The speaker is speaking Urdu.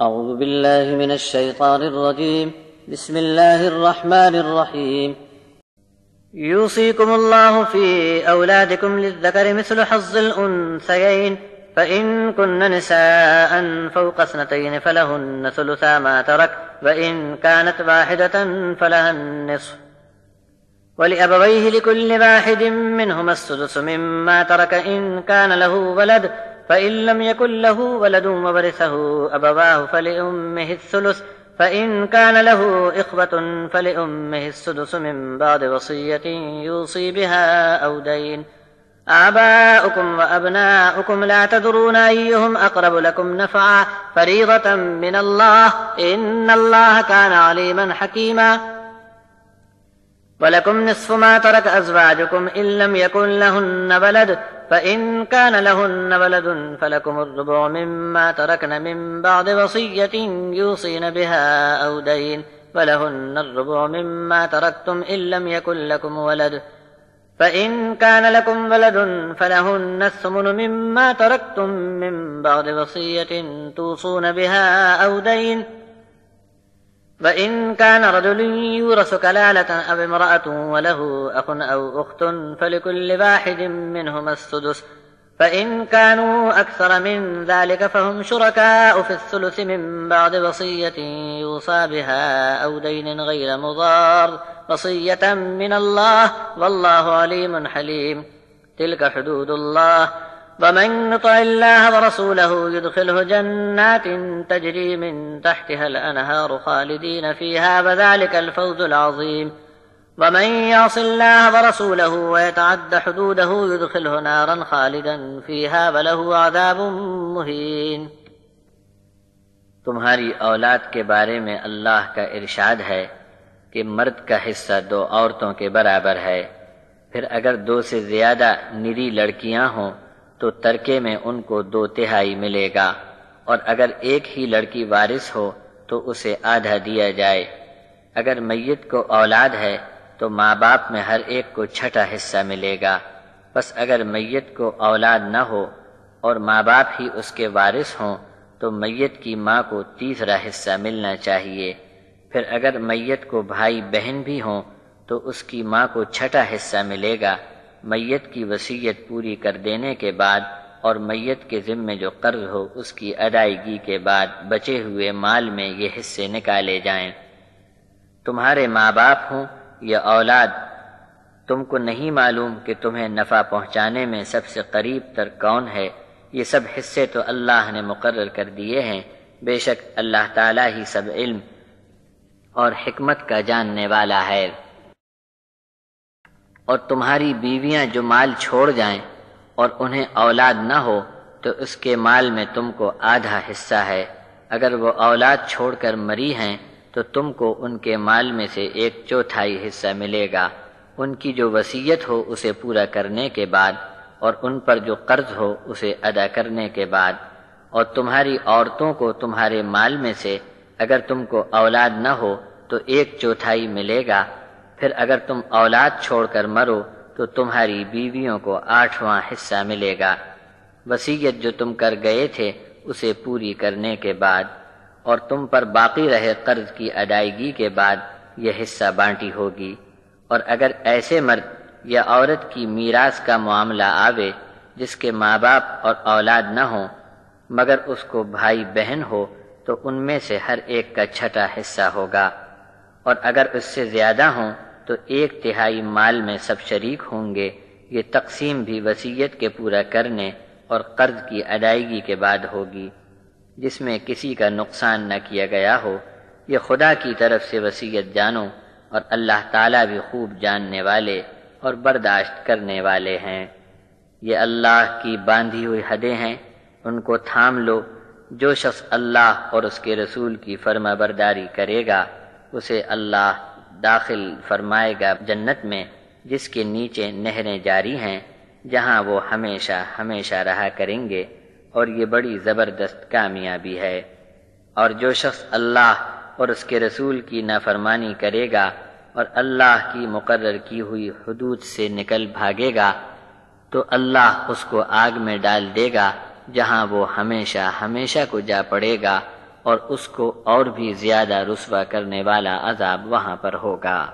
اعوذ باللہ من الشیطان الرجیم بسم اللہ الرحمن الرحیم یوصیکم اللہ فی اولادکم للذکر مثل حظ الانثیین فإن كن نساء فوق اثنتين فلهن ثلثا ما ترك وإن كانت واحدة فلها النصف ولأبويه لكل واحد منهما السدس مما ترك إن كان له ولد فإن لم يكن له ولد وورثه أبواه فلأمه الثلث فإن كان له إخوة فلأمه السدس من بعد وصية يوصي بها أو دين آباؤكم وأبناؤكم لا تدرون أيهم أقرب لكم نفعا فريضة من الله إن الله كان عليما حكيما ولكم نصف ما ترك أزواجكم إن لم يكن لهن ولد فإن كان لهن ولد فلكم الربع مما تركن من بعد وصية يوصين بها أو دين ولهن الربع مما تركتم إن لم يكن لكم ولد فإن كان لكم ولد فلهن الثمن مما تركتم من بعد وصية توصون بها أو دين وإن كان رجل يورث كلالة أو امرأة وله أخ أو أخت فلكل واحد منهما السدس فإن كانوا أكثر من ذلك فهم شركاء في الثلث من بعد وصية يوصى بها أو دين غير مضار وصية من الله والله عليم حليم تلك حدود الله ومن يطع الله ورسوله يدخله جنات تجري من تحتها الأنهار خالدين فيها وذلك الفوز العظيم ومن يعص الله ورسوله ويتعد حدوده يدخله نارا خالدا فيها وله عذاب مهين۔ تمہاری اولاد کے بارے میں اللہ کا ارشاد ہے کہ مرد کا حصہ 2 عورتوں کے برابر ہے، پھر اگر 2 سے زیادہ نری لڑکیاں ہوں تو ترکے میں ان کو 2/3 ملے گا، اور اگر ایک ہی لڑکی وارث ہو تو اسے آدھا دیا جائے۔ اگر میت کو اولاد ہے تو ماں باپ میں ہر ایک کو 6واں حصہ ملے گا، بس اگر میت کو اولاد نہ ہو اور ماں باپ ہی اس کے وارث ہوں تو میت کی ماں کو 3واں حصہ ملنا چاہیے۔ پھر اگر میت کو بھائی بہن بھی ہوں تو اس کی ماں کو 6واں حصہ ملے گا، میت کی وصیت پوری کر دینے کے بعد اور میت کے ذمے جو قرض ہو اس کی ادائیگی کے بعد بچے ہوئے مال میں یہ حصے نکالے جائیں۔ تمہارے ماں باپ ہوں یا اولاد، تم کو نہیں معلوم کہ تمہیں نفع پہنچانے میں سب سے قریب تر کون ہے؟ یہ سب حصے تو اللہ نے مقرر کر دیے ہیں، بے شک اللہ تعالیٰ ہی سب علم اور حکمت کا جاننے والا ہے۔ اور تمہاری بیویاں جو مال چھوڑ جائیں اور انہیں اولاد نہ ہو تو اس کے مال میں تم کو آدھا حصہ ہے۔ اگر وہ اولاد چھوڑ کر مری ہیں تو تم کو ان کے مال میں سے 1/4 حصہ ملے گا، ان کی جو وصیت ہو اسے پورا کرنے کے بعد اور ان پر جو قرض ہو اسے ادا کرنے کے بعد۔ اور تمہاری عورتوں کو تمہارے مال میں سے اگر تم کو اولاد نہ ہو تو 1/4 ملے گا، پھر اگر تم اولاد چھوڑ کر مرو تو تمہاری بیویوں کو 8واں حصہ ملے گا، وصیت جو تم کر گئے تھے اسے پوری کرنے کے بعد، اور تم پر باقی رہے قرض کی ادائیگی کے بعد یہ حصہ بانٹی ہوگی۔ اور اگر ایسے مرد یا عورت کی میراث کا معاملہ آوے جس کے ماں باپ اور اولاد نہ ہوں مگر اس کو بھائی بہن ہو تو ان میں سے ہر ایک کا 6واں حصہ ہوگا، اور اگر اس سے زیادہ ہوں تو 1/3 مال میں سب شریک ہوں گے۔ یہ تقسیم بھی وصیت کے پورا کرنے اور قرض کی ادائیگی کے بعد ہوگی، جس میں کسی کا نقصان نہ کیا گیا ہو۔ یہ خدا کی طرف سے وصیت جانو، اور اللہ تعالیٰ بھی خوب جاننے والے اور برداشت کرنے والے ہیں۔ یہ اللہ کی باندھی ہوئی حدیں ہیں، ان کو تھام لو۔ جو شخص اللہ اور اس کے رسول کی فرما برداری کرے گا اسے اللہ داخل فرمائے گا جنت میں، جس کے نیچے نہریں جاری ہیں، جہاں وہ ہمیشہ ہمیشہ رہا کریں گے، اور یہ بڑی زبردست کامیابی ہے۔ اور جو شخص اللہ اور اس کے رسول کی نافرمانی کرے گا اور اللہ کی مقرر کی ہوئی حدود سے نکل بھاگے گا تو اللہ اس کو آگ میں ڈال دے گا، جہاں وہ ہمیشہ ہمیشہ کو جا پڑے گا، اور اس کو اور بھی زیادہ رسوا کرنے والا عذاب وہاں پر ہوگا۔